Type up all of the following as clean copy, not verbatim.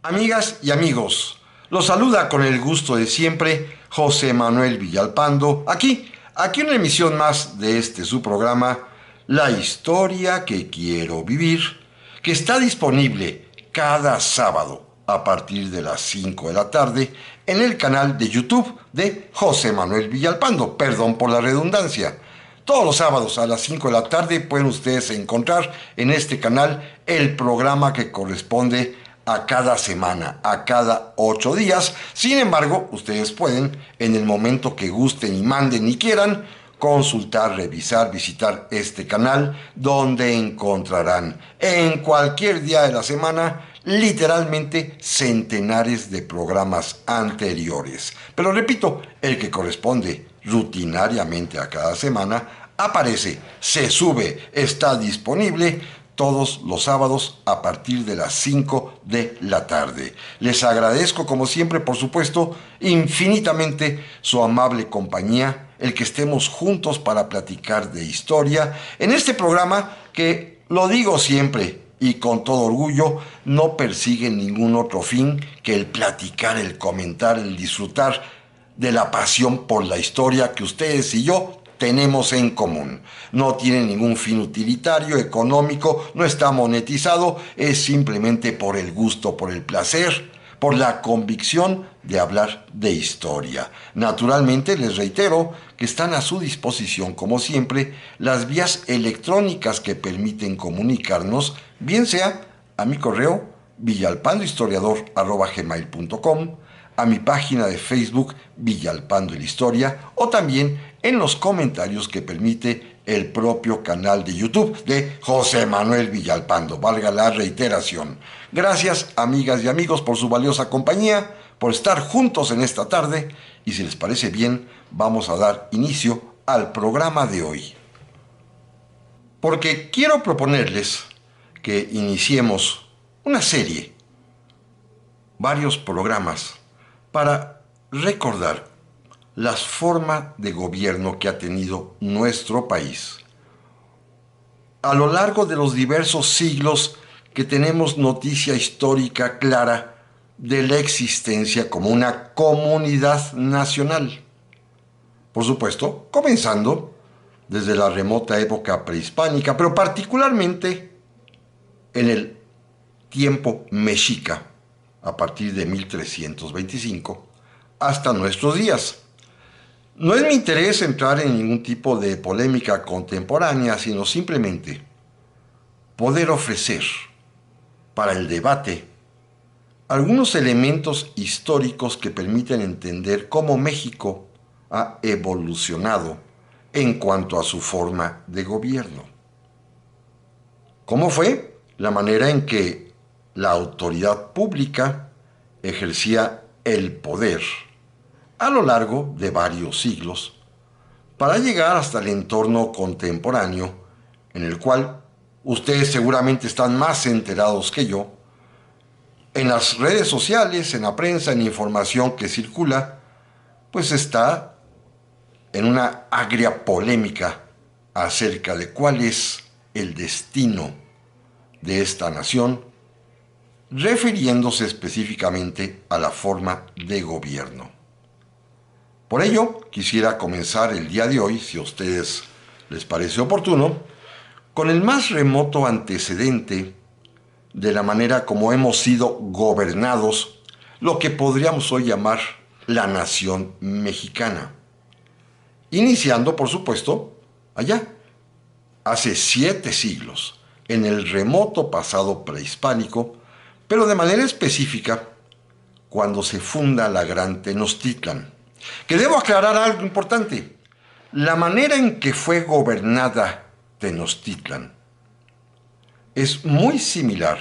Amigas y amigos, los saluda con el gusto de siempre José Manuel Villalpando, aquí una emisión más de su programa, La historia que quiero vivir, que está disponible cada sábado a partir de las 5 de la tarde en el canal de YouTube de José Manuel Villalpando, perdón por la redundancia. Todos los sábados a las 5 de la tarde pueden ustedes encontrar en este canal el programa que corresponde a cada semana, a cada 8 días. Sin embargo, ustedes pueden, en el momento que gusten y manden y quieran, consultar, revisar, visitar este canal, donde encontrarán en cualquier día de la semana literalmente centenares de programas anteriores. Pero repito, el que corresponde rutinariamente a cada semana aparece, se sube, está disponible todos los sábados a partir de las 5 de la tarde. Les agradezco, como siempre, por supuesto, infinitamente su amable compañía, el que estemos juntos para platicar de historia en este programa que, lo digo siempre y con todo orgullo, no persigue ningún otro fin que el platicar, el comentar, el disfrutar de la pasión por la historia que ustedes y yo tenemos en común. No tiene ningún fin utilitario, económico, no está monetizado, es simplemente por el gusto, por el placer, por la convicción de hablar de historia. Naturalmente, les reitero que están a su disposición, como siempre, las vías electrónicas que permiten comunicarnos, bien sea a mi correo villalpandohistoriador@gmail.com, a mi página de Facebook Villalpando la Historia, o también en los comentarios que permite el propio canal de YouTube de José Manuel Villalpando, valga la reiteración. Gracias, amigas y amigos, por su valiosa compañía, por estar juntos en esta tarde, y si les parece bien, vamos a dar inicio al programa de hoy. Porque quiero proponerles que iniciemos una serie, varios programas, para recordar las formas de gobierno que ha tenido nuestro país a lo largo de los diversos siglos que tenemos noticia histórica clara de la existencia como una comunidad nacional. Por supuesto, comenzando desde la remota época prehispánica, pero particularmente en el tiempo mexica, a partir de 1325 hasta nuestros días. No es mi interés entrar en ningún tipo de polémica contemporánea, sino simplemente poder ofrecer para el debate algunos elementos históricos que permiten entender cómo México ha evolucionado en cuanto a su forma de gobierno. ¿Cómo fue la manera en que la autoridad pública ejercía el poder a lo largo de varios siglos para llegar hasta el entorno contemporáneo, en el cual ustedes seguramente están más enterados que yo, en las redes sociales, en la prensa, en la información que circula, pues está en una agria polémica acerca de cuál es el destino de esta nación, refiriéndose específicamente a la forma de gobierno. Por ello, quisiera comenzar el día de hoy, si a ustedes les parece oportuno, con el más remoto antecedente de la manera como hemos sido gobernados, lo que podríamos hoy llamar la nación mexicana. Iniciando, por supuesto, allá, hace 7 siglos, en el remoto pasado prehispánico, pero de manera específica, cuando se funda la Gran Tenochtitlan. Que debo aclarar algo importante. La manera en que fue gobernada Tenochtitlan es muy similar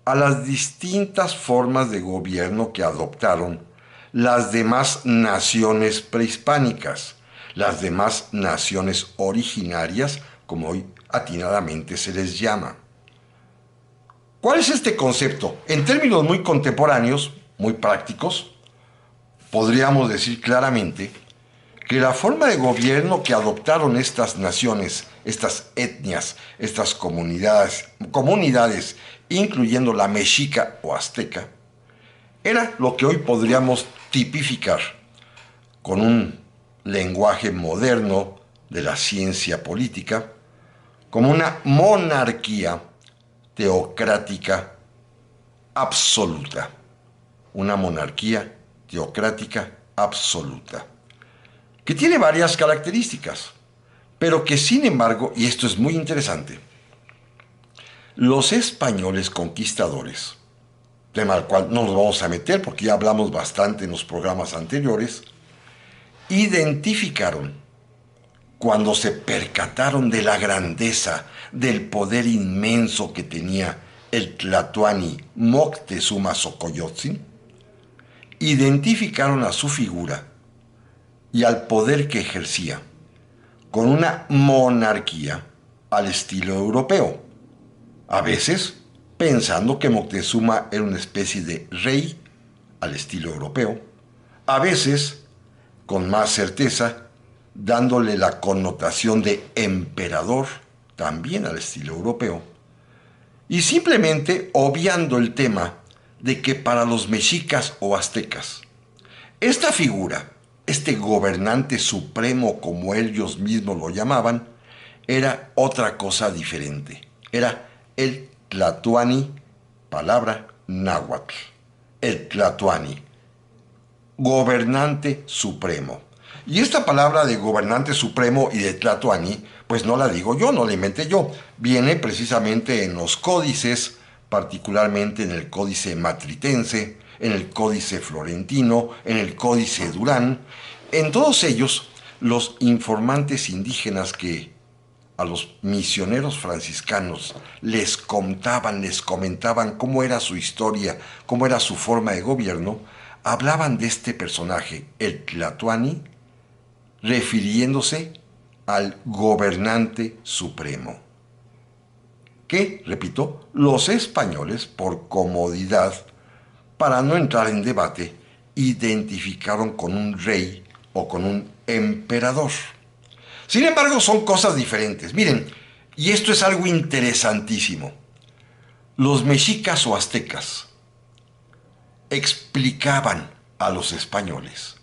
a las distintas formas de gobierno que adoptaron las demás naciones prehispánicas, las demás naciones originarias, como hoy atinadamente se les llama. ¿Cuál es este concepto? En términos muy contemporáneos, muy prácticos, podríamos decir claramente que la forma de gobierno que adoptaron estas naciones, estas etnias, estas comunidades, incluyendo la mexica o azteca, Era lo que hoy podríamos tipificar con un lenguaje moderno de la ciencia política como una monarquía teocrática absoluta. Una monarquía teocrática absoluta, que tiene varias características, pero que sin embargo, y esto es muy interesante, los españoles conquistadores, tema al cual no nos vamos a meter porque ya hablamos bastante en los programas anteriores, identificaron, cuando se percataron de la grandeza, del poder inmenso que tenía el Tlatoani Moctezuma Xocoyotzin, identificaron a su figura y al poder que ejercía con una monarquía al estilo europeo, a veces pensando que Moctezuma era una especie de rey al estilo europeo, a veces, con más certeza, dándole la connotación de emperador también al estilo europeo, y simplemente obviando el tema de que para los mexicas o aztecas, esta figura, este gobernante supremo como ellos mismos lo llamaban, era otra cosa diferente. Era el Tlatoani, palabra náhuatl. El Tlatoani, gobernante supremo. Y esta palabra de gobernante supremo y de Tlatoani, pues no la digo yo, no la inventé yo. Viene precisamente en los códices, particularmente en el Códice Matritense, en el Códice Florentino, en el Códice Durán. En todos ellos, los informantes indígenas que a los misioneros franciscanos les contaban, les comentaban cómo era su historia, cómo era su forma de gobierno, hablaban de este personaje, el Tlatoani, refiriéndose al gobernante supremo, que, repito, los españoles, por comodidad, para no entrar en debate, identificaron con un rey o con un emperador. Sin embargo, son cosas diferentes. Miren, y esto es algo interesantísimo. Los mexicas o aztecas explicaban a los españoles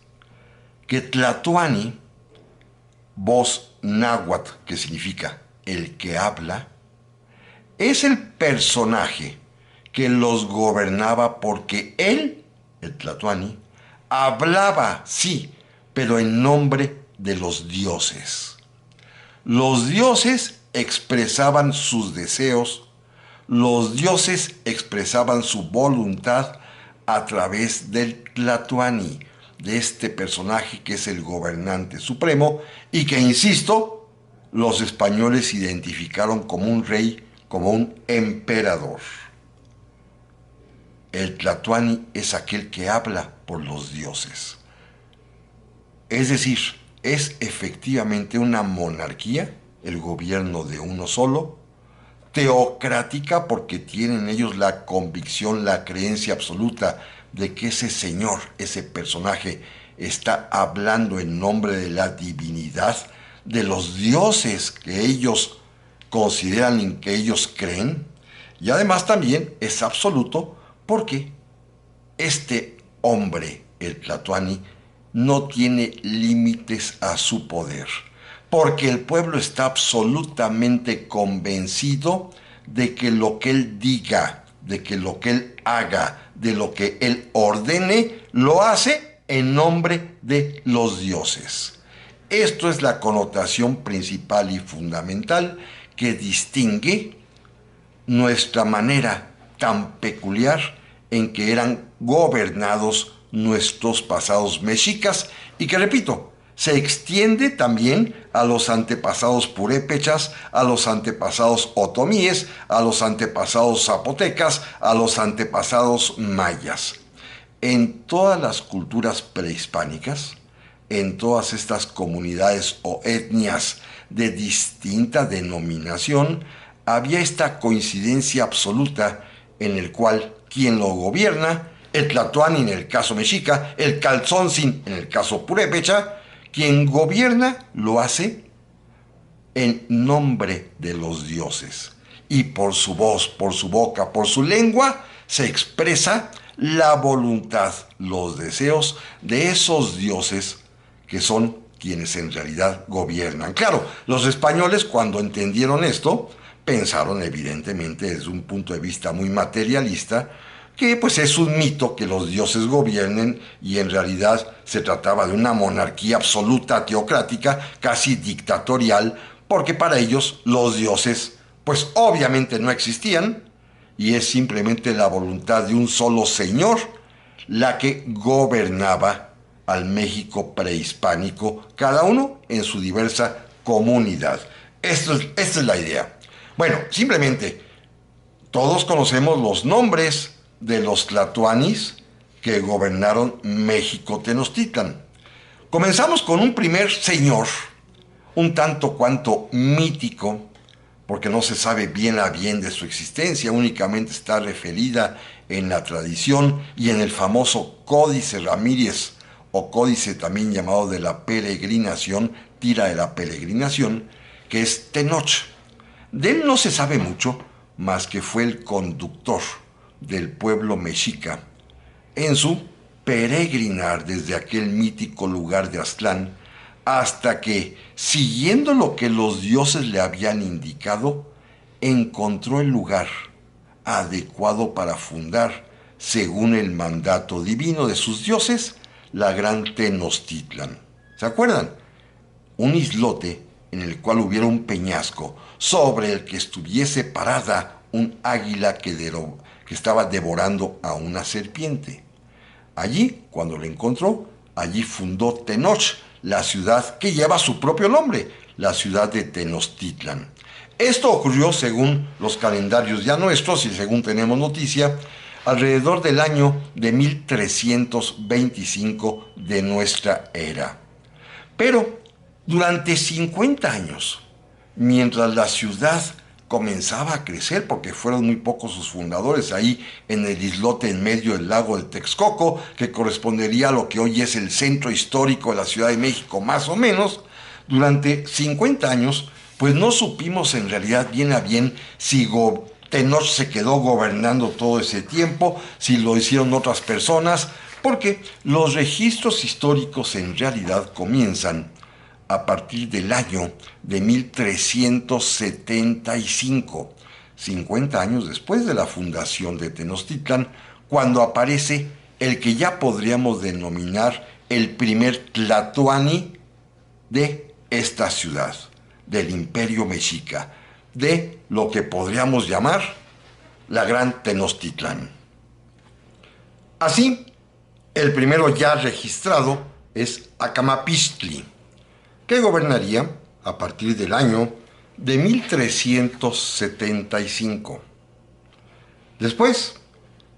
que Tlatoani, voz náhuatl, que significa el que habla, es el personaje que los gobernaba porque él, el Tlatoani, hablaba, sí, pero en nombre de los dioses. Los dioses expresaban sus deseos, los dioses expresaban su voluntad a través del Tlatoani, de este personaje que es el gobernante supremo y que, insisto, los españoles identificaron como un rey, como un emperador. El Tlatoani es aquel que habla por los dioses. Es decir, es efectivamente una monarquía, el gobierno de uno solo, teocrática porque tienen ellos la convicción, la creencia absoluta de que ese señor, ese personaje, está hablando en nombre de la divinidad, de los dioses que ellos consideran y que ellos creen, y además también es absoluto porque este hombre, el Tlatoani, no tiene límites a su poder, porque el pueblo está absolutamente convencido de que lo que él diga, de que lo que él haga, de lo que él ordene, lo hace en nombre de los dioses. Esto es la connotación principal y fundamental que distingue nuestra manera tan peculiar en que eran gobernados nuestros pasados mexicas y que, repito, se extiende también a los antepasados purépechas, a los antepasados otomíes, a los antepasados zapotecas, a los antepasados mayas. En todas las culturas prehispánicas, en todas estas comunidades o etnias de distinta denominación, había esta coincidencia absoluta en el cual quien lo gobierna, el Tlatoani en el caso mexica, el Calzoncin en el caso purépecha, quien gobierna lo hace en nombre de los dioses. Y por su voz, por su boca, por su lengua, se expresa la voluntad, los deseos de esos dioses que son quienes en realidad gobiernan. Claro, los españoles cuando entendieron esto, pensaron evidentemente desde un punto de vista muy materialista, que pues es un mito que los dioses gobiernen y en realidad se trataba de una monarquía absoluta, teocrática, casi dictatorial, porque para ellos los dioses pues obviamente no existían y es simplemente la voluntad de un solo señor la que gobernaba al México prehispánico, cada uno en su diversa comunidad. Esta es la idea. Bueno, simplemente todos conocemos los nombres de los tlatoanis que gobernaron México Tenochtitlan. Comenzamos con un primer señor, un tanto cuanto mítico, porque no se sabe bien a bien de su existencia, únicamente está referida en la tradición y en el famoso Códice Ramírez, o códice también llamado de la peregrinación, tira de la peregrinación, que es Tenoch. De él no se sabe mucho, más que fue el conductor del pueblo mexica en su peregrinar desde aquel mítico lugar de Aztlán, hasta que, siguiendo lo que los dioses le habían indicado, encontró el lugar adecuado para fundar, según el mandato divino de sus dioses, la gran Tenochtitlan. ¿Se acuerdan? Un islote en el cual hubiera un peñasco sobre el que estuviese parada un águila que estaba devorando a una serpiente. Allí, cuando lo encontró, allí fundó Tenoch, la ciudad que lleva su propio nombre, la ciudad de Tenochtitlan. Esto ocurrió, según los calendarios ya nuestros y según tenemos noticia, alrededor del año de 1325 de nuestra era. Pero durante 50 años, mientras la ciudad comenzaba a crecer, porque fueron muy pocos sus fundadores, ahí en el islote en medio del lago de Texcoco, que correspondería a lo que hoy es el centro histórico de la Ciudad de México, más o menos, durante 50 años, pues no supimos en realidad bien a bien si Tenoch se quedó gobernando todo ese tiempo, si lo hicieron otras personas, porque los registros históricos en realidad comienzan a partir del año de 1375, 50 años después de la fundación de Tenochtitlan, cuando aparece el que ya podríamos denominar el primer tlatoani de esta ciudad, del Imperio Mexica, de lo que podríamos llamar la Gran Tenochtitlan. Así, el primero ya registrado es Acamapistli, que gobernaría a partir del año de 1375. Después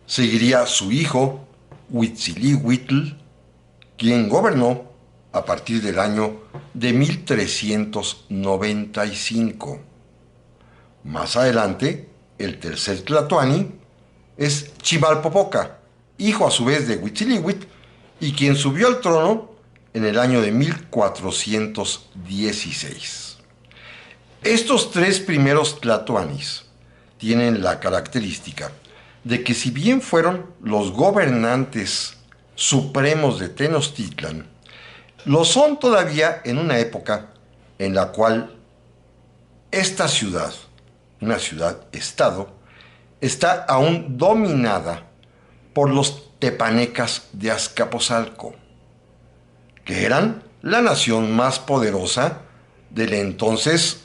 seguiría su hijo Huitzilihuitl, quien gobernó a partir del año de 1395. Más adelante, el tercer tlatoani es Chimalpopoca, hijo a su vez de Huitzilihuitl, y quien subió al trono en el año de 1416. Estos tres primeros tlatoanis tienen la característica de que si bien fueron los gobernantes supremos de Tenochtitlan, lo son todavía en una época en la cual esta ciudad, una ciudad-estado, está aún dominada por los tepanecas de Azcapotzalco, que eran la nación más poderosa del entonces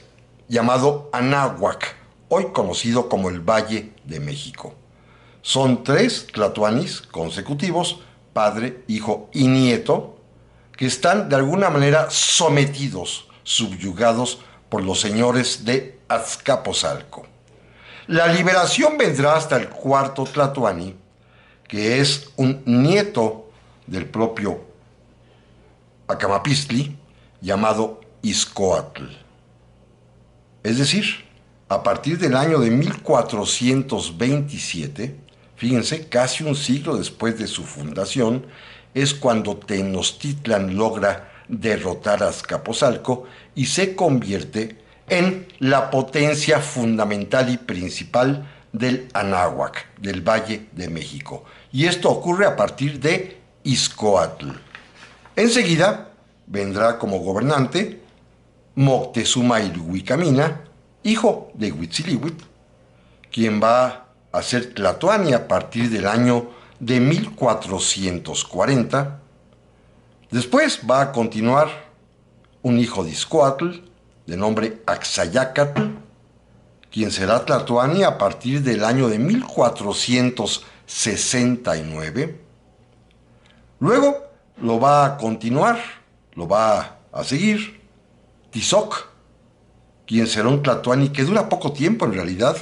llamado Anáhuac, hoy conocido como el Valle de México. Son tres tlatoanis consecutivos, padre, hijo y nieto, que están de alguna manera sometidos, subyugados por los señores de Azcapotzalco. La liberación vendrá hasta el cuarto tlatoani, que es un nieto del propio Acamapistli, llamado Izcoatl. Es decir, a partir del año de 1427, fíjense, casi un siglo después de su fundación, es cuando Tenochtitlan logra derrotar a Azcapotzalco y se convierte en la potencia fundamental y principal del Anáhuac, del Valle de México. Y esto ocurre a partir de Izcoatl. Enseguida vendrá como gobernante Moctezuma Ilhuicamina, hijo de Huitzilihuitl, quien va a ser Tlatoani a partir del año de 1440. Después va a continuar un hijo de Izcoatl, de nombre Axayácatl, quien será Tlatoani a partir del año de 1469. Luego lo va a continuar, lo va a seguir Tizoc, quien será un Tlatoani que dura poco tiempo en realidad,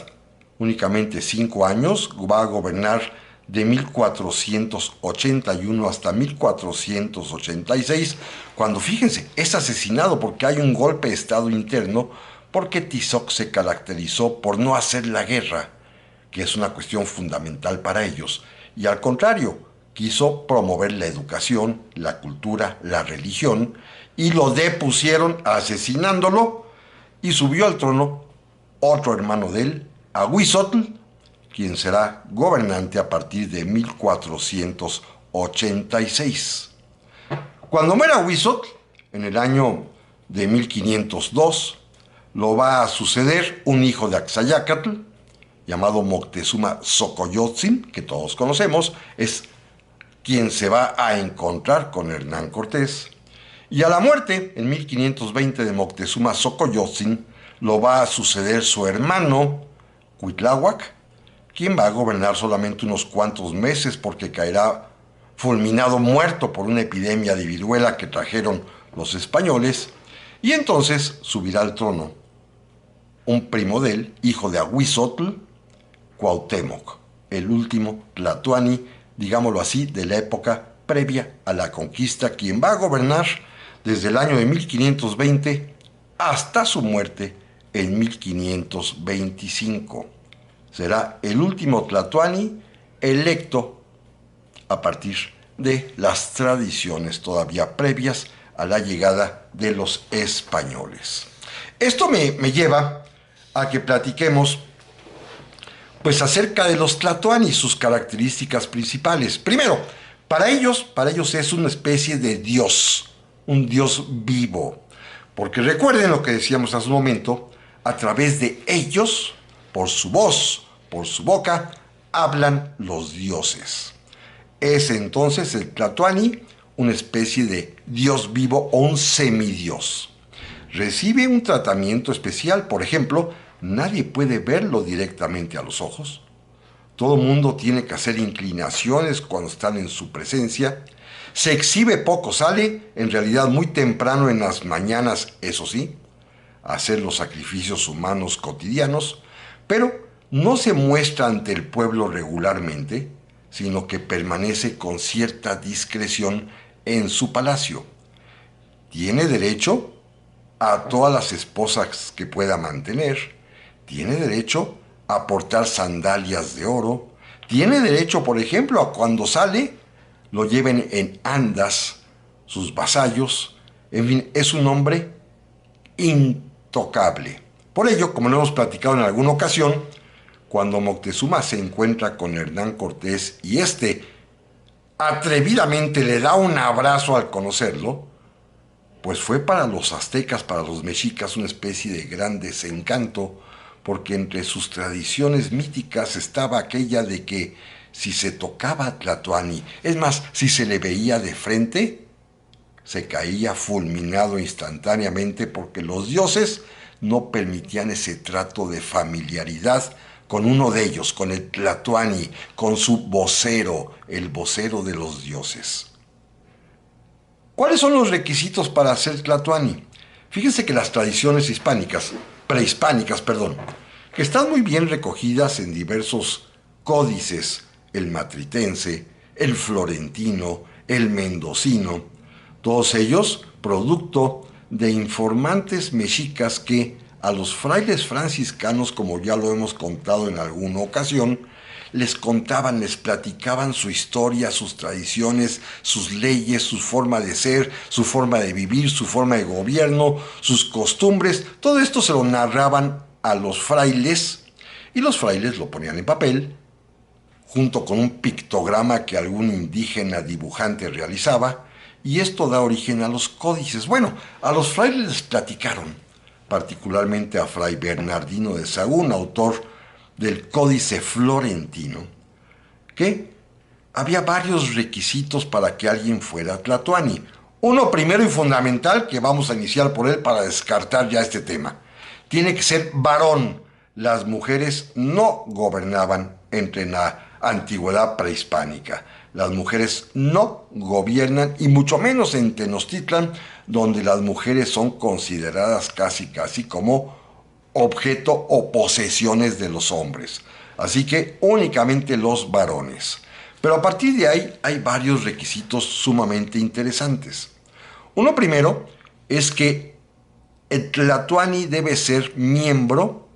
únicamente 5 años, va a gobernar de 1481 hasta 1486, cuando, fíjense, es asesinado porque hay un golpe de estado interno, porque Tizoc se caracterizó por no hacer la guerra, que es una cuestión fundamental para ellos, y al contrario, quiso promover la educación, la cultura, la religión, y lo depusieron asesinándolo, y subió al trono otro hermano de él, Ahuizotl, quien será gobernante a partir de 1486. Cuando muera Ahuizotl, en el año de 1502, lo va a suceder un hijo de Axayácatl, llamado Moctezuma Xocoyotzin, que todos conocemos, es quien se va a encontrar con Hernán Cortés. Y a la muerte, en 1520, de Moctezuma Xocoyotzin, lo va a suceder su hermano, Cuitláhuac, quien va a gobernar solamente unos cuantos meses porque caerá fulminado muerto por una epidemia de viruela que trajeron los españoles, y entonces subirá al trono un primo de él, hijo de Ahuizotl, Cuauhtémoc, el último Tlatoani, digámoslo así, de la época previa a la conquista, quien va a gobernar desde el año de 1520 hasta su muerte en 1525. Será el último Tlatoani electo a partir de las tradiciones todavía previas a la llegada de los españoles. Esto me lleva a que platiquemos pues acerca de los Tlatoani, sus características principales. Primero, para ellos es una especie de dios, un dios vivo, porque recuerden lo que decíamos hace un momento, a través de ellos, por su voz, por su boca, hablan los dioses. Es entonces el Tlatoani una especie de dios vivo o un semidios. Recibe un tratamiento especial, por ejemplo, nadie puede verlo directamente a los ojos. Todo mundo tiene que hacer inclinaciones cuando están en su presencia. Se exhibe poco, sale en realidad muy temprano en las mañanas, eso sí, a hacer los sacrificios humanos cotidianos, pero no se muestra ante el pueblo regularmente, sino que permanece con cierta discreción en su palacio. Tiene derecho a todas las esposas que pueda mantener, tiene derecho a portar sandalias de oro, tiene derecho, por ejemplo, a cuando sale, lo lleven en andas sus vasallos. En fin, es un hombre intocable. Por ello, como lo hemos platicado en alguna ocasión, cuando Moctezuma se encuentra con Hernán Cortés y éste atrevidamente le da un abrazo al conocerlo, pues fue para los aztecas, para los mexicas, una especie de gran desencanto, porque entre sus tradiciones míticas estaba aquella de que si se tocaba a Tlatoani, es más, si se le veía de frente, se caía fulminado instantáneamente, porque los dioses no permitían ese trato de familiaridad con uno de ellos, con el Tlatoani, con su vocero, el vocero de los dioses. ¿Cuáles son los requisitos para ser Tlatoani? Fíjense que las tradiciones prehispánicas, que están muy bien recogidas en diversos códices, el matritense, el florentino, el mendocino, todos ellos producto de informantes mexicas que a los frailes franciscanos, como ya lo hemos contado en alguna ocasión, les contaban, les platicaban su historia, sus tradiciones, sus leyes, su forma de ser, su forma de vivir, su forma de gobierno, sus costumbres. Todo esto se lo narraban a los frailes y los frailes lo ponían en papel, junto con un pictograma que algún indígena dibujante realizaba, y esto da origen a los códices. Bueno, a los frailes les platicaron, particularmente a Fray Bernardino de Sahagún, autor del Códice Florentino, que había varios requisitos para que alguien fuera tlatoani. Uno primero y fundamental, que vamos a iniciar por él para descartar ya este tema. Tiene que ser varón. Las mujeres no gobernaban entre la antigüedad prehispánica. Las mujeres no gobiernan, y mucho menos en Tenochtitlan, donde las mujeres son consideradas casi como objeto o posesiones de los hombres. Así que únicamente los varones. Pero a partir de ahí hay varios requisitos sumamente interesantes. Uno primero es que el tlatoani debe ser miembro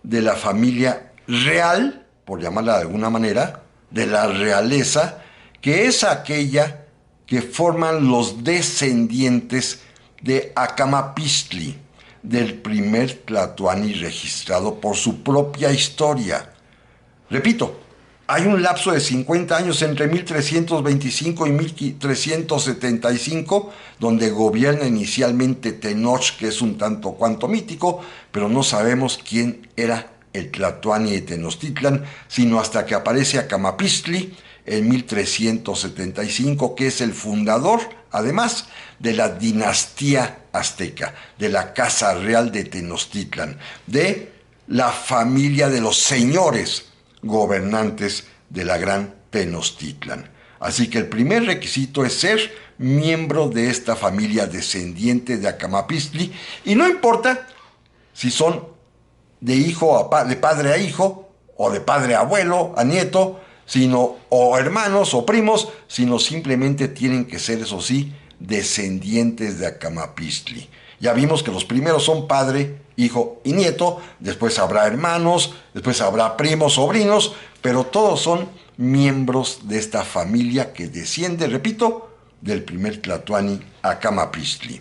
de la familia real, por llamarla de alguna manera, de la realeza, que es aquella que forman los descendientes de Acamapistli, del primer tlatoani registrado por su propia historia. Repito, hay un lapso de 50 años entre 1325 y 1375, donde gobierna inicialmente Tenoch, que es un tanto cuanto mítico, pero no sabemos quién era el tlatoani de Tenochtitlan, sino hasta que aparece Acamapistli en 1375, que es el fundador, además, de la dinastía azteca, de la Casa Real de Tenochtitlan, de la familia de los señores gobernantes de la gran Tenochtitlan. Así que el primer requisito es ser miembro de esta familia descendiente de Acamapistli, y no importa si son de de padre a hijo, o de padre a abuelo, a nieto, o hermanos o primos, sino simplemente tienen que ser, eso sí, descendientes de Acamapistli. Ya vimos que los primeros son padre, hijo y nieto, después habrá hermanos, después habrá primos, sobrinos, pero todos son miembros de esta familia que desciende, repito, del primer tlatoani Acamapistli.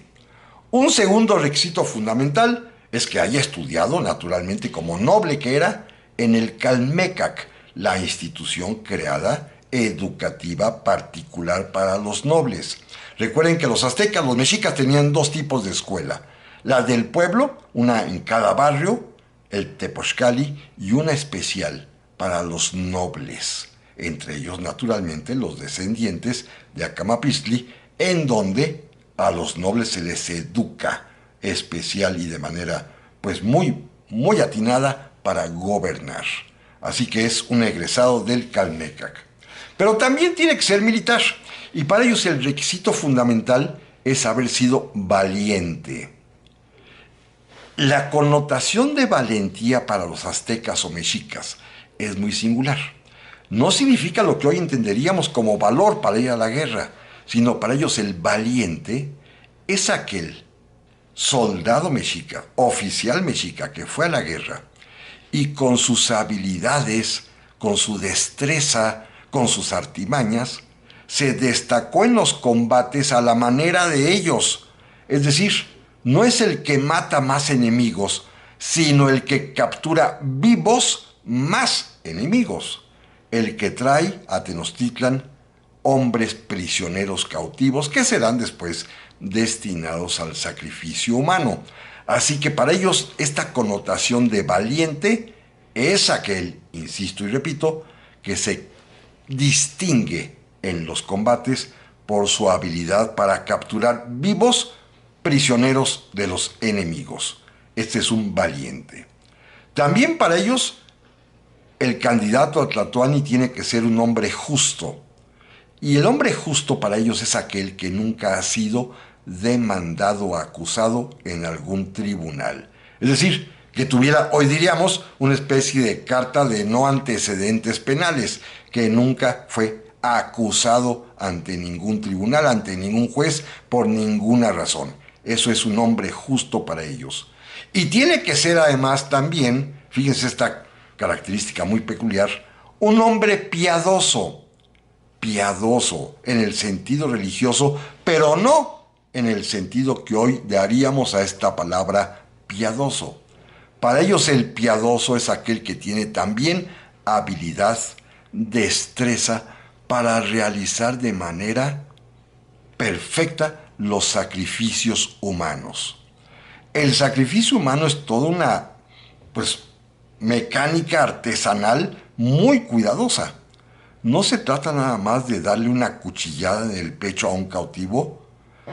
Un segundo requisito fundamental es que haya estudiado, naturalmente, como noble que era, en el Calmecac, la institución creada educativa particular para los nobles. Recuerden que los aztecas, los mexicas, tenían dos tipos de escuela: la del pueblo, una en cada barrio, el Tepochcali, y una especial para los nobles, entre ellos naturalmente los descendientes de Acamapistli, en donde a los nobles se les educa especial y de manera pues muy atinada para gobernar. Así que es un egresado del Calmecac. Pero también tiene que ser militar, y para ellos el requisito fundamental es haber sido valiente. La connotación de valentía para los aztecas o mexicas es muy singular. No significa lo que hoy entenderíamos como valor para ir a la guerra, sino para ellos el valiente es aquel soldado mexica, oficial mexica, que fue a la guerra y con sus habilidades, con su destreza, con sus artimañas, se destacó en los combates a la manera de ellos. Es decir, no es el que mata más enemigos, sino el que captura vivos más enemigos, el que trae a Tenochtitlan hombres prisioneros cautivos que serán después destinados al sacrificio humano. Así que para ellos esta connotación de valiente es aquel, insisto y repito, que se distingue en los combates por su habilidad para capturar vivos prisioneros de los enemigos. Este es un valiente. También para ellos el candidato a tlatoani tiene que ser un hombre justo. Y el hombre justo para ellos es aquel que nunca ha sido demandado o acusado en algún tribunal. Es decir, que tuviera, hoy diríamos, una especie de carta de no antecedentes penales, que nunca fue acusado ante ningún tribunal, ante ningún juez, por ninguna razón. Eso es un hombre justo para ellos. Y tiene que ser además también, fíjense esta característica muy peculiar, un hombre piadoso. Piadoso en el sentido religioso, pero no en el sentido que hoy daríamos a esta palabra piadoso. Para ellos el piadoso es aquel que tiene también habilidad, destreza para realizar de manera perfecta los sacrificios humanos. El sacrificio humano es toda una, pues, mecánica artesanal muy cuidadosa. No se trata nada más de darle una cuchillada en el pecho a un cautivo,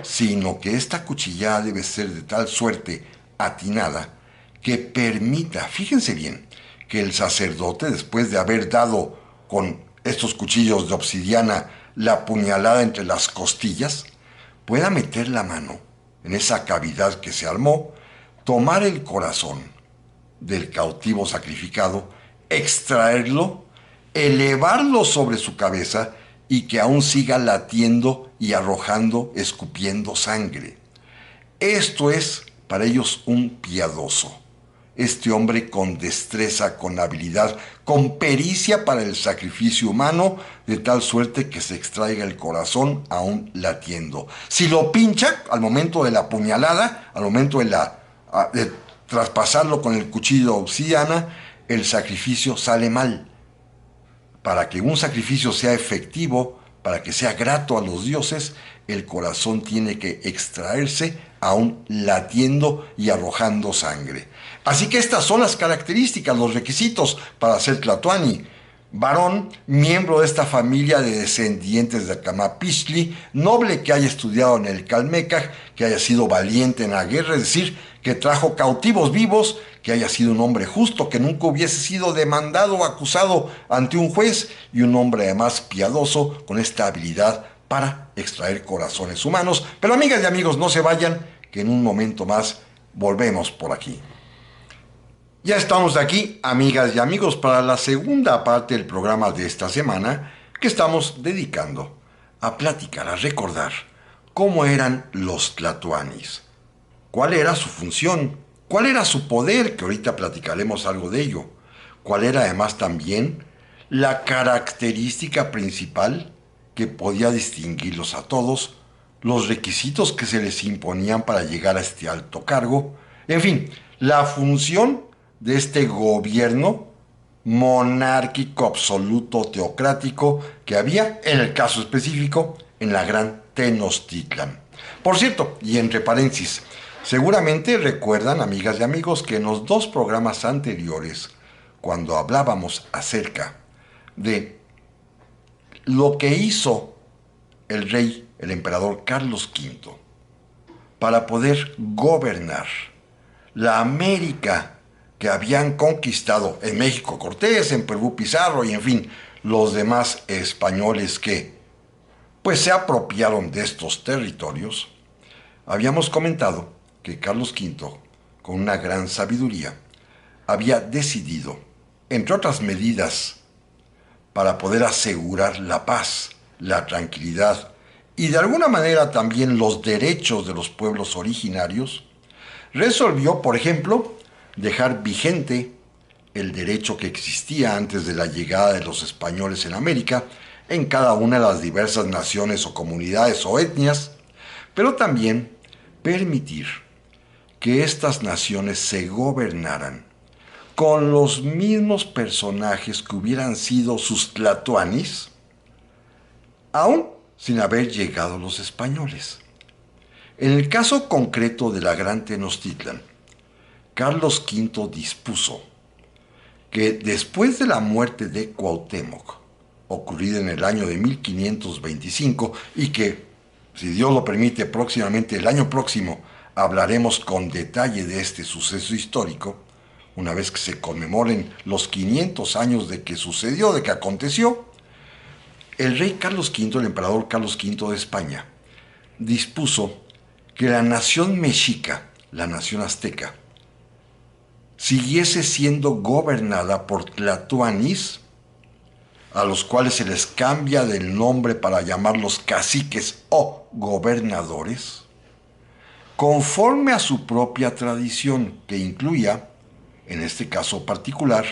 sino que esta cuchillada debe ser de tal suerte atinada que permita, fíjense bien, que el sacerdote, después de haber dado con estos cuchillos de obsidiana la puñalada entre las costillas, pueda meter la mano en esa cavidad que se armó, tomar el corazón del cautivo sacrificado, extraerlo, elevarlo sobre su cabeza y que aún siga latiendo y arrojando, escupiendo sangre. Esto es para ellos un piadoso. Este hombre con destreza, con habilidad, con pericia para el sacrificio humano, de tal suerte que se extraiga el corazón aún latiendo. Si lo pincha al momento de la puñalada, al momento de traspasarlo con el cuchillo de obsidiana, el sacrificio sale mal. Para que un sacrificio sea efectivo, para que sea grato a los dioses, el corazón tiene que extraerse aún latiendo y arrojando sangre. Así que estas son las características, los requisitos para ser tlatoani. Varón, miembro de esta familia de descendientes de Acamapixtli, noble que haya estudiado en el Calmecac, que haya sido valiente en la guerra, es decir, que trajo cautivos vivos, que haya sido un hombre justo, que nunca hubiese sido demandado o acusado ante un juez, y un hombre además piadoso con esta habilidad para extraer corazones humanos. Pero amigas y amigos, no se vayan, que en un momento más volvemos por aquí. Ya estamos aquí, amigas y amigos, para la segunda parte del programa de esta semana, que estamos dedicando a platicar, a recordar cómo eran los tlatoanis, cuál era su función, cuál era su poder, que ahorita platicaremos algo de ello, cuál era además también la característica principal que podía distinguirlos a todos, los requisitos que se les imponían para llegar a este alto cargo, en fin, la función de este gobierno monárquico absoluto teocrático que había, en el caso específico, en la Gran Tenochtitlan. Por cierto, y entre paréntesis, seguramente recuerdan, amigas y amigos, que en los dos programas anteriores, cuando hablábamos acerca de lo que hizo el rey, el emperador Carlos V, para poder gobernar la América que habían conquistado en México Cortés, en Perú Pizarro y en fin, los demás españoles que pues se apropiaron de estos territorios, habíamos comentado que Carlos V, con una gran sabiduría, había decidido, entre otras medidas, para poder asegurar la paz, la tranquilidad y de alguna manera también los derechos de los pueblos originarios, resolvió, por ejemplo, dejar vigente el derecho que existía antes de la llegada de los españoles en América, en cada una de las diversas naciones o comunidades o etnias, pero también permitir que estas naciones se gobernaran con los mismos personajes que hubieran sido sus tlatoanis, aún sin haber llegado los españoles. En el caso concreto de la Gran Tenochtitlan, Carlos V dispuso que después de la muerte de Cuauhtémoc, ocurrida en el año de 1525, y que, si Dios lo permite, próximamente, el año próximo, hablaremos con detalle de este suceso histórico, una vez que se conmemoren los 500 años de que sucedió, de que aconteció, el rey Carlos V, el emperador Carlos V de España, dispuso que la nación mexica, la nación azteca, siguiese siendo gobernada por tlatoanis, a los cuales se les cambia del nombre para llamarlos caciques o gobernadores, conforme a su propia tradición, que incluía, en este caso particular,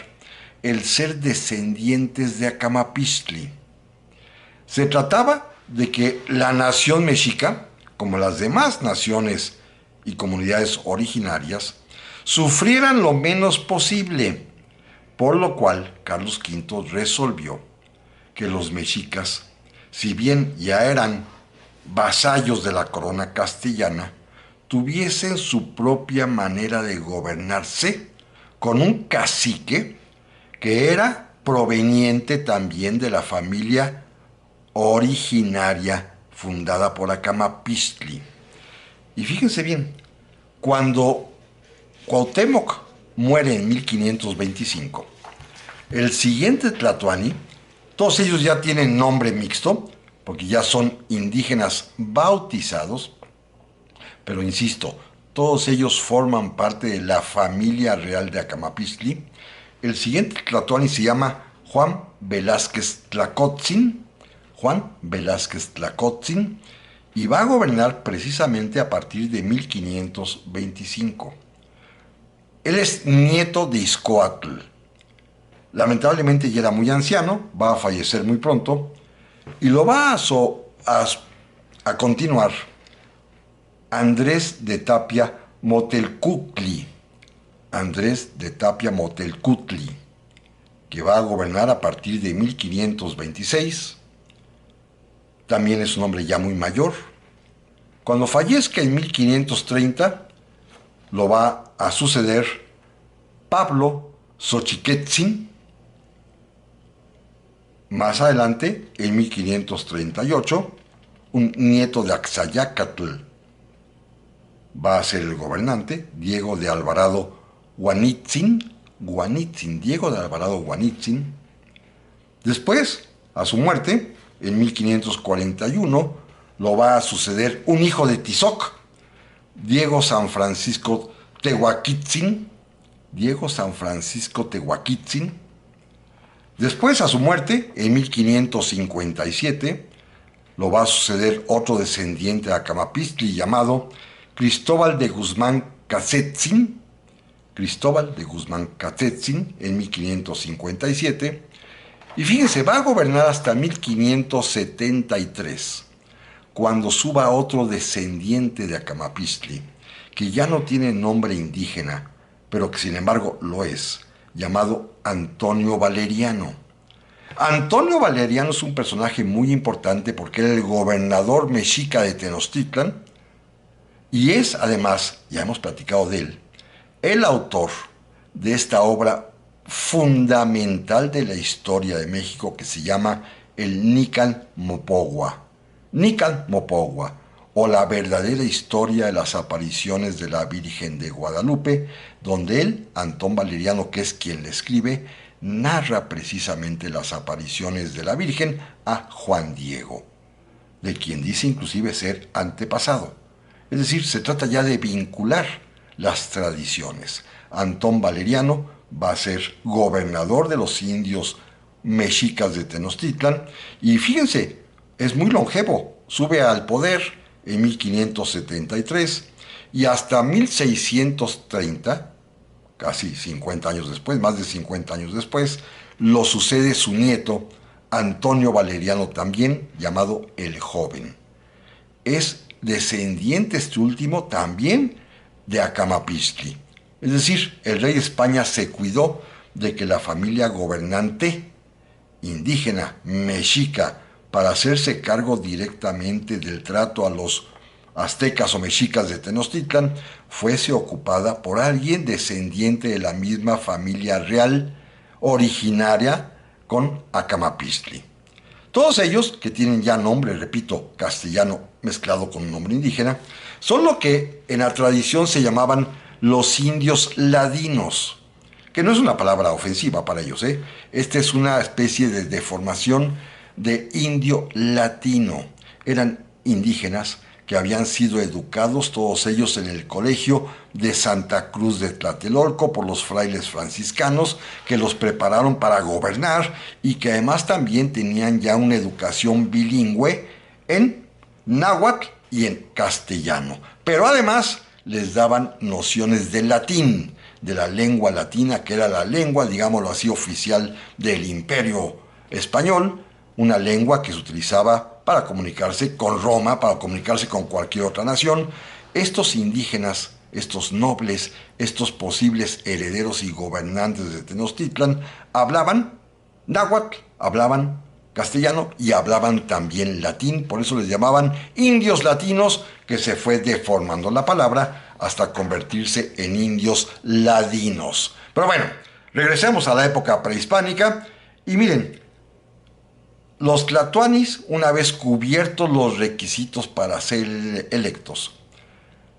el ser descendientes de Acamapixtli. Se trataba de que la nación mexica, como las demás naciones y comunidades originarias, sufrieran lo menos posible, por lo cual Carlos V resolvió que los mexicas, si bien ya eran vasallos de la corona castellana, tuviesen su propia manera de gobernarse con un cacique que era proveniente también de la familia originaria fundada por Acamapistli. Y fíjense bien, cuando Cuauhtémoc muere en 1525, el siguiente tlatoani, todos ellos ya tienen nombre mixto, porque ya son indígenas bautizados, pero insisto, todos ellos forman parte de la familia real de Acamapistli. El siguiente tlatoani se llama Juan Velázquez Tlacotzin, y va a gobernar precisamente a partir de 1525. Él es nieto de Izcoatl. Lamentablemente ya era muy anciano, va a fallecer muy pronto, y lo va a continuar Andrés de Tapia Motelcutli, que va a gobernar a partir de 1526. También es un hombre ya muy mayor. Cuando fallezca en 1530, lo va a suceder Pablo Xochiquetzin. Más adelante, en 1538, un nieto de Axayácatl va a ser el gobernante, Diego de Alvarado Guanitzin. Diego de Alvarado Guanitzin. Después, a su muerte, en 1541, lo va a suceder un hijo de Tizoc, Diego San Francisco Tehuaquitzin. Después, a su muerte, en 1557, lo va a suceder otro descendiente de Acamapistli llamado Cristóbal de Guzmán Catetzin, en 1557. Y fíjense, va a gobernar hasta 1573, cuando suba otro descendiente de Acamapistli, que ya no tiene nombre indígena, pero que sin embargo lo es, llamado Antonio Valeriano. Antonio Valeriano es un personaje muy importante porque era el gobernador mexica de Tenochtitlan y es además, ya hemos platicado de él, el autor de esta obra fundamental de la historia de México que se llama el Nican Mopogua, o la verdadera historia de las apariciones de la Virgen de Guadalupe, donde él, Antón Valeriano, que es quien le escribe, narra precisamente las apariciones de la Virgen a Juan Diego, de quien dice inclusive ser antepasado. Es decir, se trata ya de vincular las tradiciones. Antón Valeriano va a ser gobernador de los indios mexicas de Tenochtitlan y fíjense, es muy longevo, sube al poder en 1573 y hasta 1630, casi 50 años después, más de 50 años después, lo sucede su nieto, Antonio Valeriano también, llamado el Joven. Es descendiente este último también de Acamapistli. Es decir, el rey de España se cuidó de que la familia gobernante indígena, mexica, para hacerse cargo directamente del trato a los aztecas o mexicas de Tenochtitlan, fuese ocupada por alguien descendiente de la misma familia real originaria con Acamapistli. Todos ellos, que tienen ya nombre, repito, castellano mezclado con un nombre indígena, son lo que en la tradición se llamaban los indios ladinos, que no es una palabra ofensiva para ellos, ¿eh? Esta es una especie de deformación de indio latino. Eran indígenas que habían sido educados todos ellos en el colegio de Santa Cruz de Tlatelolco por los frailes franciscanos que los prepararon para gobernar y que además también tenían ya una educación bilingüe en náhuatl y en castellano. Pero además les daban nociones de latín, de la lengua latina, que era la lengua, digámoslo así, oficial del Imperio Español, una lengua que se utilizaba para comunicarse con Roma, para comunicarse con cualquier otra nación. Estos indígenas estos nobles, estos posibles herederos y gobernantes de Tenochtitlan, hablaban náhuatl, hablaban castellano y hablaban también latín, por eso les llamaban indios latinos, que se fue deformando la palabra hasta convertirse en indios ladinos. Pero bueno, regresemos a la época prehispánica y miren, los tlatoanis, una vez cubiertos los requisitos para ser electos,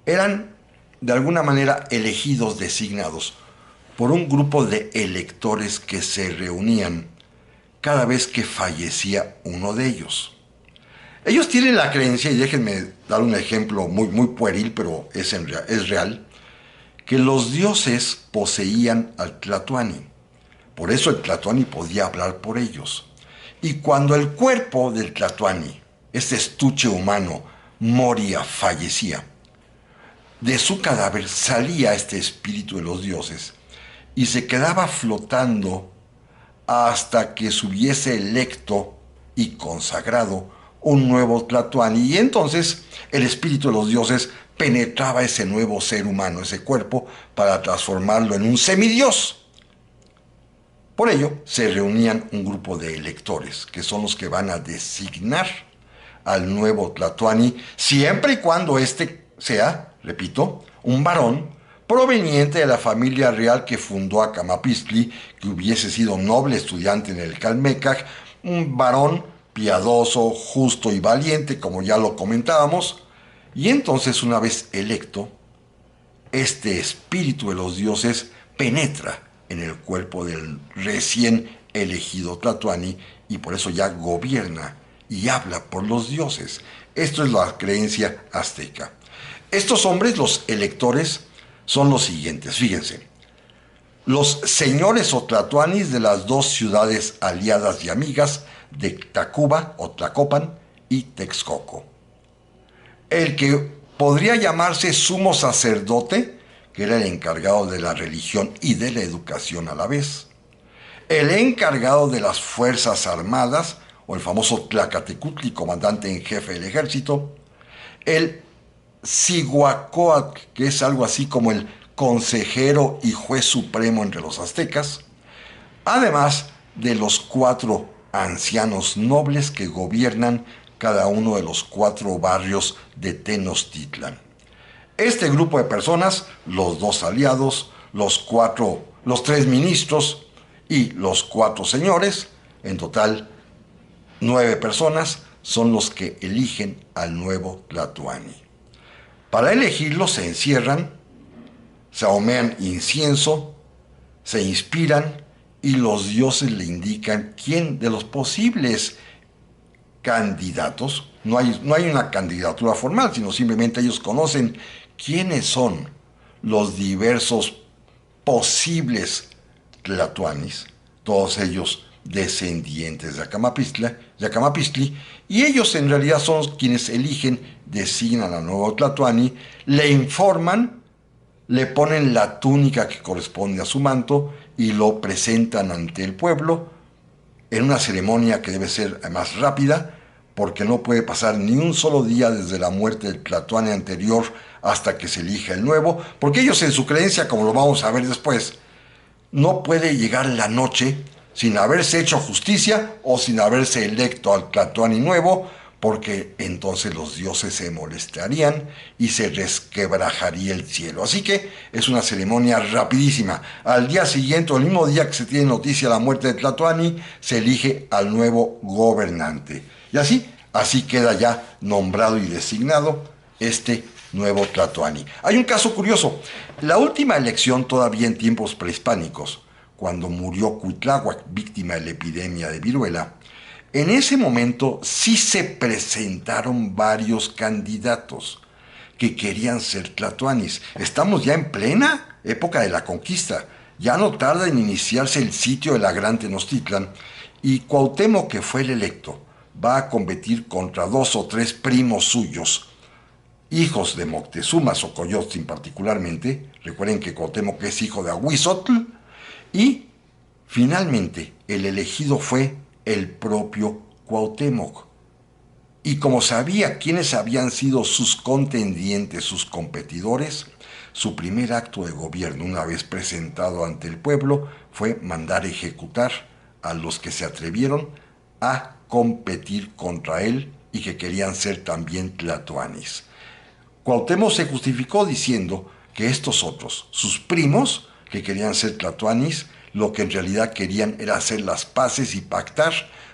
eran de alguna manera elegidos, designados por un grupo de electores que se reunían cada vez que fallecía uno de ellos. Ellos tienen la creencia, y déjenme dar un ejemplo muy pueril, pero es real, que los dioses poseían al tlatoani. Por eso el tlatoani podía hablar por ellos. Y cuando el cuerpo del tlatoani, este estuche humano, moría, fallecía, de su cadáver salía este espíritu de los dioses y se quedaba flotando hasta que se hubiese electo y consagrado un nuevo tlatoani, y entonces el espíritu de los dioses penetraba ese nuevo ser humano, ese cuerpo, para transformarlo en un semidios. Por ello se reunían un grupo de electores, que son los que van a designar al nuevo tlatoani, siempre y cuando éste sea, repito, un varón proveniente de la familia real que fundó Acamapistli, que hubiese sido noble estudiante en el Calmecac, un varón piadoso, justo y valiente, como ya lo comentábamos, y entonces, una vez electo, este espíritu de los dioses penetra en el cuerpo del recién elegido tlatoani y por eso ya gobierna y habla por los dioses. Esto es la creencia azteca. Estos hombres, los electores, son los siguientes, fíjense. Los señores o tlatoanis de las dos ciudades aliadas y amigas de Tacuba o Tlacopan y Texcoco. El que podría llamarse sumo sacerdote, que era el encargado de la religión y de la educación a la vez. El encargado de las Fuerzas Armadas, o el famoso Tlacatecutli, comandante en jefe del ejército. El Cihuacóatl, que es algo así como el consejero y juez supremo entre los aztecas, además de los 4 ancianos nobles que gobiernan cada uno de los 4 barrios de Tenochtitlan. Este grupo de personas, los 2 aliados, los 3 ministros y los 4 señores, en total 9 personas, son los que eligen al nuevo tlatoani. Para elegirlo se encierran, se ahumean incienso, se inspiran y los dioses le indican quién de los posibles candidatos, no hay una candidatura formal, sino simplemente ellos conocen quiénes son los diversos posibles tlatoanis, todos ellos descendientes de Acamapistli, y ellos en realidad son quienes eligen, designan al nuevo tlatoani, le informan, le ponen la túnica que corresponde a su manto y lo presentan ante el pueblo en una ceremonia que debe ser más rápida, porque no puede pasar ni un solo día desde la muerte del tlatoani anterior hasta que se elija el nuevo, porque ellos en su creencia, como lo vamos a ver después, no puede llegar la noche sin haberse hecho justicia o sin haberse electo al tlatoani nuevo, porque entonces los dioses se molestarían y se resquebrajaría el cielo. Así que es una ceremonia rapidísima. Al día siguiente, o el mismo día que se tiene noticia de la muerte de Tlatoani, se elige al nuevo gobernante. Y así queda ya nombrado y designado este nuevo tlatoani. Hay un caso curioso. La última elección, todavía en tiempos prehispánicos, cuando murió Cuitláhuac, víctima de la epidemia de viruela, en ese momento sí se presentaron varios candidatos que querían ser tlatoanis. Estamos ya en plena época de la conquista. Ya no tarda en iniciarse el sitio de la Gran Tenochtitlan, y Cuauhtémoc, que fue el electo, va a competir contra 2 o 3 primos suyos, hijos de Moctezuma Xocoyotzin particularmente. Recuerden que Cuauhtémoc es hijo de Ahuizotl, y finalmente el elegido fue el propio Cuauhtémoc. Y como sabía quiénes habían sido sus contendientes, sus competidores, Su primer acto de gobierno, una vez presentado ante el pueblo, fue mandar ejecutar a los que se atrevieron a competir contra él y que querían ser también tlatoanis. Cuauhtémoc se justificó diciendo que estos otros, sus primos, que querían ser tlatoanis, lo que en realidad querían era hacer las paces y pactar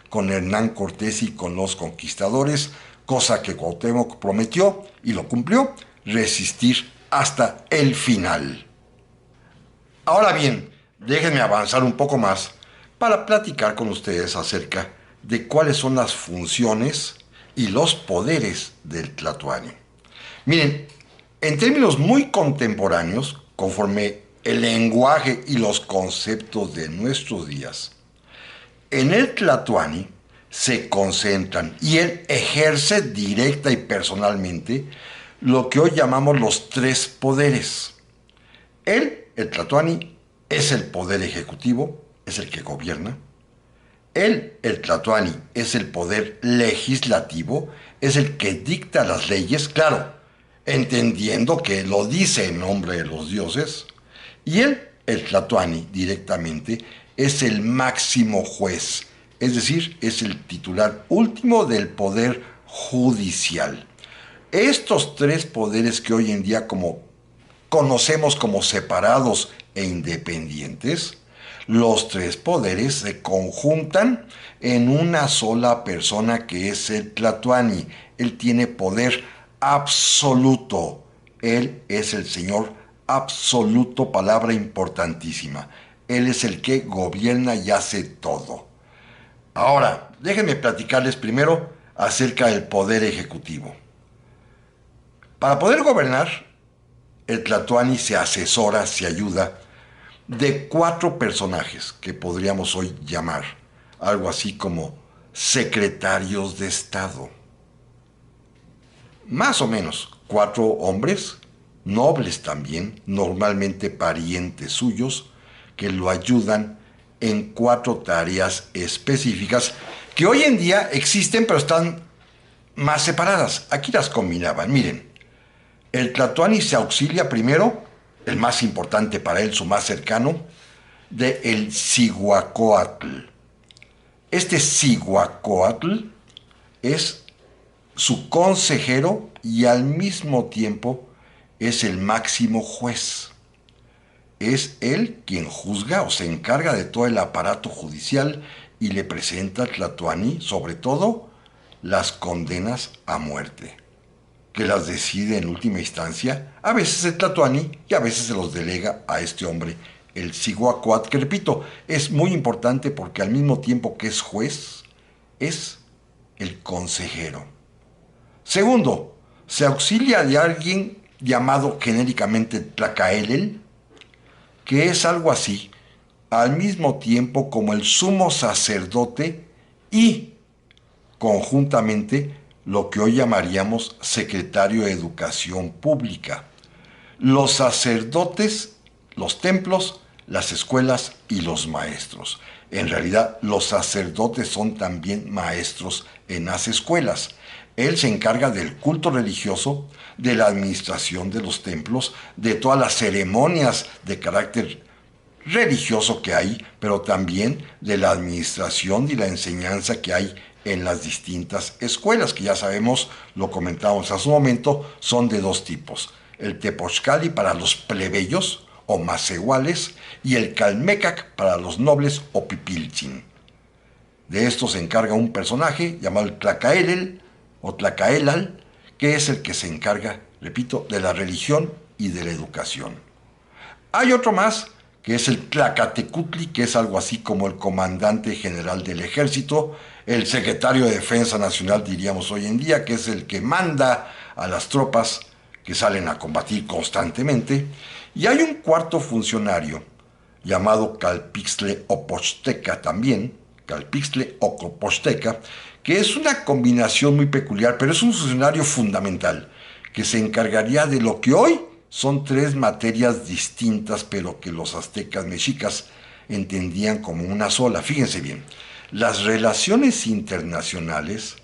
con Hernán Cortés y con los conquistadores, cosa que Cuauhtémoc prometió y lo cumplió, resistir hasta el final. Ahora bien, déjenme avanzar un poco más para platicar con ustedes acerca de cuáles son las funciones y los poderes del tlatoani. Miren, en términos muy contemporáneos, conforme el lenguaje y los conceptos de nuestros días, en el tlatoani se concentran y él ejerce directa y personalmente lo que hoy llamamos los tres poderes. Él, el tlatoani, es el poder ejecutivo, es el que gobierna. Él, el tlatoani, es el poder legislativo, es el que dicta las leyes, claro, entendiendo que lo dice en nombre de los dioses. Y él, el tlatoani, directamente, es el máximo juez, es decir, es el titular último del poder judicial. Estos tres poderes que hoy en día conocemos como separados e independientes, los tres poderes se conjuntan en una sola persona que es el tlatoani. Él tiene poder absoluto. Él es el Señor absoluto, palabra importantísima. Él es el que gobierna y hace todo. Ahora, déjenme platicarles primero acerca del poder ejecutivo. Para poder gobernar, el tlatoani se asesora, se ayuda de cuatro personajes que podríamos hoy llamar algo así como secretarios de Estado. Más o menos cuatro hombres, nobles también, normalmente parientes suyos, que lo ayudan en cuatro tareas específicas que hoy en día existen pero están más separadas. Aquí las combinaban. Miren, el tlatoani se auxilia primero, el más importante para él, su más cercano, de el Cihuacóatl. Este Cihuacóatl es su consejero y al mismo tiempo es el máximo juez. Es él quien juzga o se encarga de todo el aparato judicial y le presenta al tlatoani, sobre todo, las condenas a muerte, que las decide en última instancia, a veces el tlatoani y a veces se los delega a este hombre, el Cihuacóatl, que repito, es muy importante porque al mismo tiempo que es juez, es el consejero. Segundo, se auxilia de alguien llamado genéricamente Tlacaelel, que es algo así, al mismo tiempo como el sumo sacerdote y conjuntamente lo que hoy llamaríamos secretario de Educación Pública. Los sacerdotes, los templos, las escuelas y los maestros. En realidad, los sacerdotes son también maestros en las escuelas. Él se encarga del culto religioso, de la administración de los templos, de todas las ceremonias de carácter religioso que hay, pero también de la administración y la enseñanza que hay en las distintas escuelas, que ya sabemos, lo comentábamos hace un momento, son de dos tipos. El Tepochcali para los plebeyos o macehuales y el Calmecac para los nobles o pipiltzin. De esto se encarga un personaje llamado el Tlacaelel o Tlacaelal, que es el que se encarga, repito, de la religión y de la educación. Hay otro más, que es el Tlacatecutli, que es algo así como el comandante general del ejército, el secretario de Defensa Nacional, diríamos hoy en día, que es el que manda a las tropas que salen a combatir constantemente. Y hay un cuarto funcionario, llamado Calpixtle Opochtecca también, Calpixtle Opochtecca, que es una combinación muy peculiar, pero es un funcionario fundamental, que se encargaría de lo que hoy son tres materias distintas, pero que los aztecas mexicas entendían como una sola. Fíjense bien, las relaciones internacionales,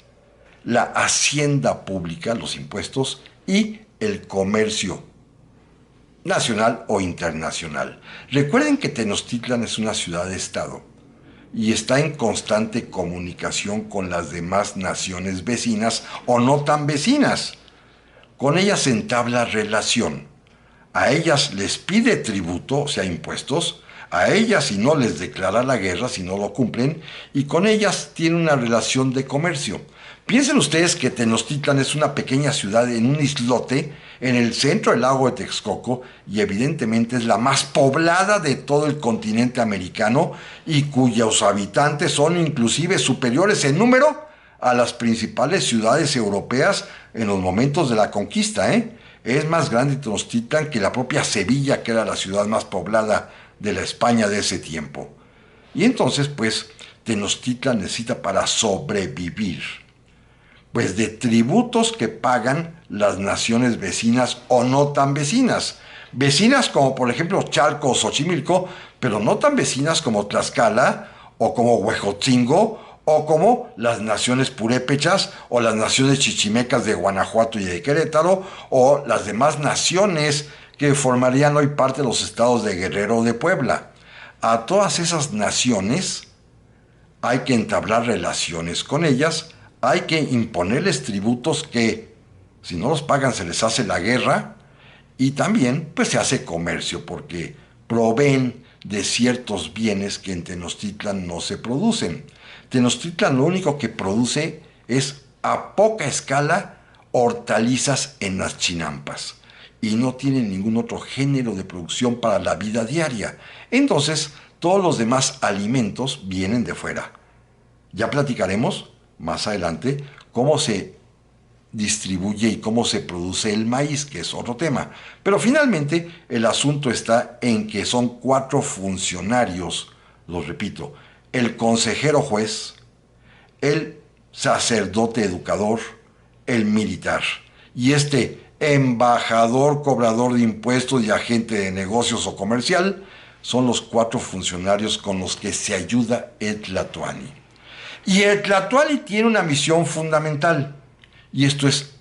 la hacienda pública, los impuestos y el comercio. nacional o internacional. Recuerden que Tenochtitlan es una ciudad-estado y está en constante comunicación con las demás naciones vecinas o no tan vecinas. Con ellas entabla relación. A ellas les pide tributo, o sea, impuestos. A ellas si no les declara la guerra, si no lo cumplen. Y con ellas tiene una relación de comercio. Piensen ustedes que Tenochtitlan es una pequeña ciudad en un islote en el centro del lago de Texcoco y evidentemente es la más poblada de todo el continente americano y cuyos habitantes son inclusive superiores en número a las principales ciudades europeas en los momentos de la conquista, ¿eh? Es más grande Tenochtitlan que la propia Sevilla, que era la ciudad más poblada de la España de ese tiempo. Y entonces, pues, Tenochtitlan necesita para sobrevivir pues de tributos que pagan las naciones vecinas o no tan vecinas. Vecinas como por ejemplo Chalco o Xochimilco, pero no tan vecinas como Tlaxcala o como Huejotzingo o como las naciones purépechas o las naciones chichimecas de Guanajuato y de Querétaro o las demás naciones que formarían hoy parte de los estados de Guerrero o de Puebla. A todas esas naciones hay que entablar relaciones con ellas, hay que imponerles tributos que, si no los pagan, se les hace la guerra, y también pues se hace comercio, porque proveen de ciertos bienes que en Tenochtitlan no se producen. Tenochtitlan lo único que produce es a poca escala hortalizas en las chinampas y no tiene ningún otro género de producción para la vida diaria. Entonces, todos los demás alimentos vienen de fuera. Ya platicaremos más adelante cómo se distribuye y cómo se produce el maíz, que es otro tema. Pero finalmente el asunto está en que son 4 funcionarios, los repito, el consejero juez, el sacerdote educador, el militar y este embajador, cobrador de impuestos y agente de negocios o comercial son los 4 funcionarios con los que se ayuda el Tlatoani. Y el Tlatoani tiene una misión fundamental, y esto es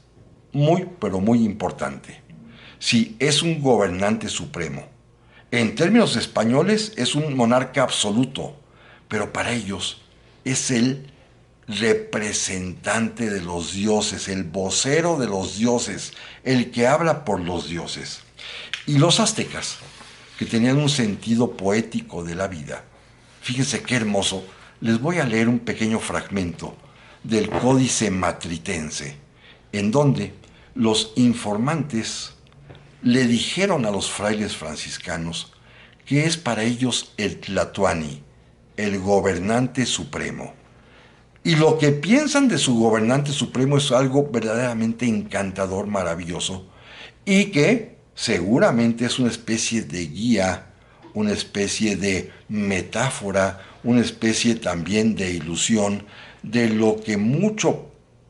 muy, pero muy importante. Si es un gobernante supremo, en términos españoles es un monarca absoluto, pero para ellos es el representante de los dioses, el vocero de los dioses, el que habla por los dioses. Y los aztecas, que tenían un sentido poético de la vida, fíjense qué hermoso, les voy a leer un pequeño fragmento del Códice Matritense, en donde los informantes le dijeron a los frailes franciscanos que es para ellos el Tlatoani, el gobernante supremo. Y lo que piensan de su gobernante supremo es algo verdaderamente encantador, maravilloso, y que seguramente es una especie de guía, una especie de metáfora, una especie también de ilusión de lo que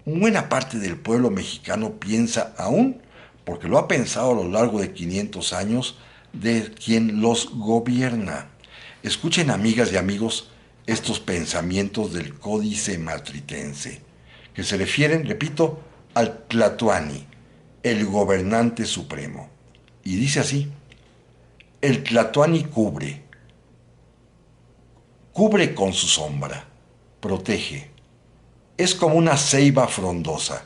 buena parte del pueblo mexicano piensa aún, porque lo ha pensado a lo largo de 500 años, de quien los gobierna. Escuchen, amigas y amigos, estos pensamientos del Códice Matritense, que se refieren, repito, al Tlatoani, el gobernante supremo. Y dice así: el Tlatoani cubre con su sombra, protege, es como una ceiba frondosa,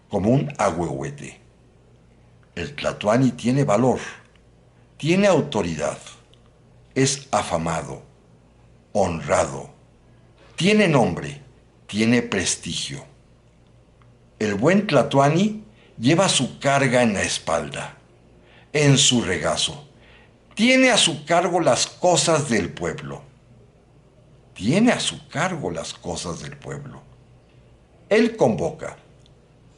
como un ahuehuete. El Tlatoani tiene valor, tiene autoridad, es afamado, honrado, tiene nombre, tiene prestigio. El buen Tlatoani lleva su carga en la espalda, en su regazo. Tiene a su cargo las cosas del pueblo. Tiene a su cargo las cosas del pueblo. Él convoca,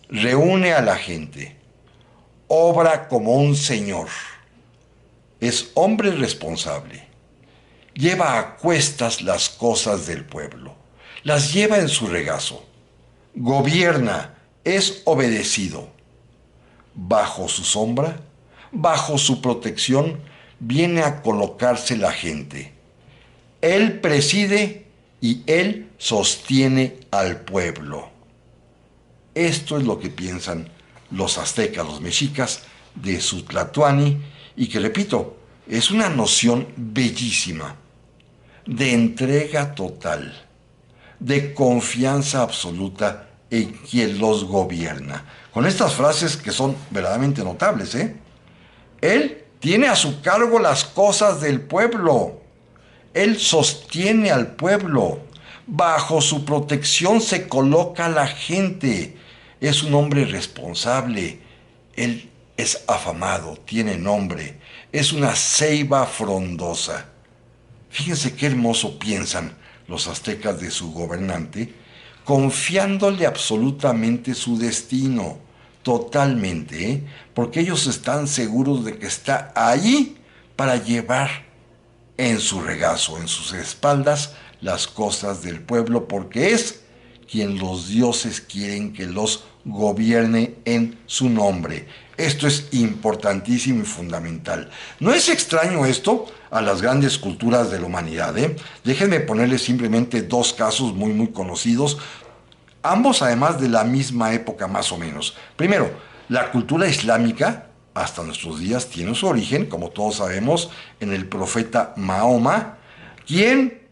reúne a la gente, obra como un señor. Es hombre responsable. Lleva a cuestas las cosas del pueblo. Las lleva en su regazo. Gobierna, es obedecido. Bajo su sombra, bajo su protección, viene a colocarse la gente. Él preside y él sostiene al pueblo. Esto es lo que piensan los aztecas, los mexicas, de su Tlatoani, y que, repito, es una noción bellísima de entrega total, de confianza absoluta en quien los gobierna. Con estas frases que son verdaderamente notables, ¿eh? Él tiene a su cargo las cosas del pueblo. Él sostiene al pueblo. Bajo su protección se coloca la gente. Es un hombre responsable. Él es afamado, tiene nombre. Es una ceiba frondosa. Fíjense qué hermoso piensan los aztecas de su gobernante, confiándole absolutamente su destino, totalmente, ¿eh? Porque ellos están seguros de que está ahí para llevar en su regazo, en sus espaldas, las cosas del pueblo, porque es quien los dioses quieren que los gobierne en su nombre. Esto es importantísimo y fundamental. No es extraño esto a las grandes culturas de la humanidad, ¿eh? Déjenme ponerles simplemente dos casos muy conocidos, ambos además de la misma época más o menos. Primero, la cultura islámica hasta nuestros días tiene su origen, como todos sabemos, en el profeta Mahoma, quien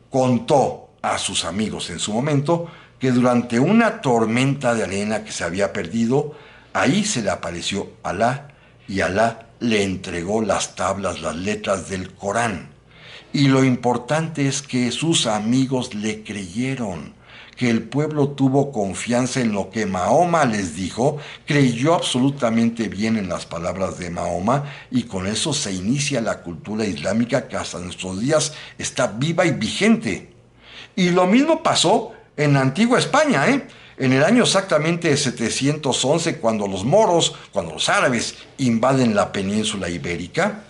contó a sus amigos en su momento que durante una tormenta de arena que se había perdido, ahí se le apareció Alá y Alá le entregó las tablas, las letras del Corán. Y lo importante es que sus amigos le creyeron, que el pueblo tuvo confianza en lo que Mahoma les dijo, creyó absolutamente bien en las palabras de Mahoma y con eso se inicia la cultura islámica que hasta nuestros días está viva y vigente. Y lo mismo pasó en la antigua España, ¿eh? En el año exactamente 711, cuando los moros, cuando los árabes invaden la península ibérica,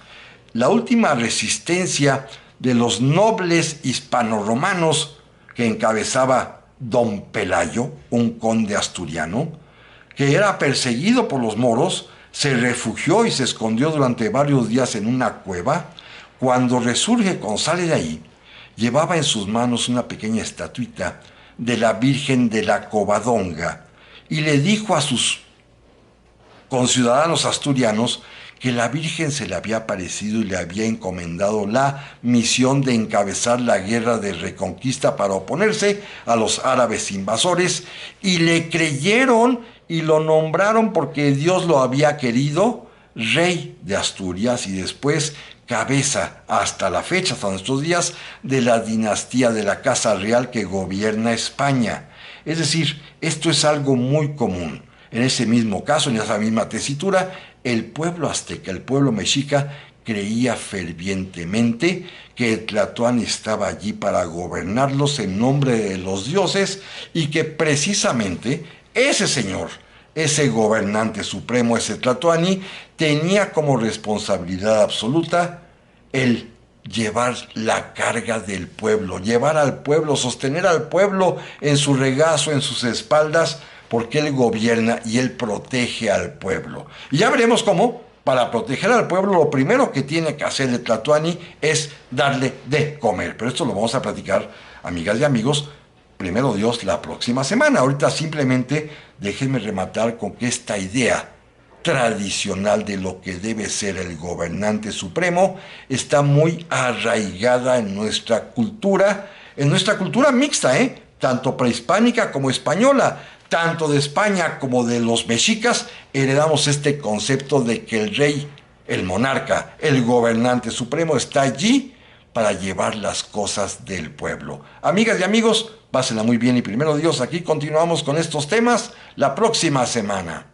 la última resistencia de los nobles hispanoromanos que encabezaba don Pelayo, un conde asturiano, que era perseguido por los moros, se refugió y se escondió durante varios días en una cueva. Cuando resurge, cuando sale de ahí, llevaba en sus manos una pequeña estatuita de la Virgen de la Covadonga y le dijo a sus conciudadanos asturianos que la Virgen se le había aparecido y le había encomendado la misión de encabezar la guerra de reconquista para oponerse a los árabes invasores, y le creyeron y lo nombraron porque Dios lo había querido rey de Asturias y después cabeza hasta la fecha, hasta nuestros días, de la dinastía de la Casa Real que gobierna España. Es decir, esto es algo muy común. En ese mismo caso, en esa misma tesitura, el pueblo azteca, el pueblo mexica, creía fervientemente que el Tlatoani estaba allí para gobernarlos en nombre de los dioses y que precisamente ese señor, ese gobernante supremo, ese Tlatoani, tenía como responsabilidad absoluta el llevar la carga del pueblo, llevar al pueblo, sostener al pueblo en su regazo, en sus espaldas, porque él gobierna y él protege al pueblo. Y ya veremos cómo, para proteger al pueblo, lo primero que tiene que hacer el Tlatoani es darle de comer. Pero esto lo vamos a platicar, amigas y amigos, primero Dios, la próxima semana. Ahorita simplemente déjenme rematar con que esta idea tradicional de lo que debe ser el gobernante supremo está muy arraigada en nuestra cultura mixta, tanto prehispánica como española. Tanto de España como de los mexicas heredamos este concepto de que el rey, el monarca, el gobernante supremo está allí para llevar las cosas del pueblo. Amigas y amigos, pásenla muy bien y primero Dios, aquí continuamos con estos temas la próxima semana.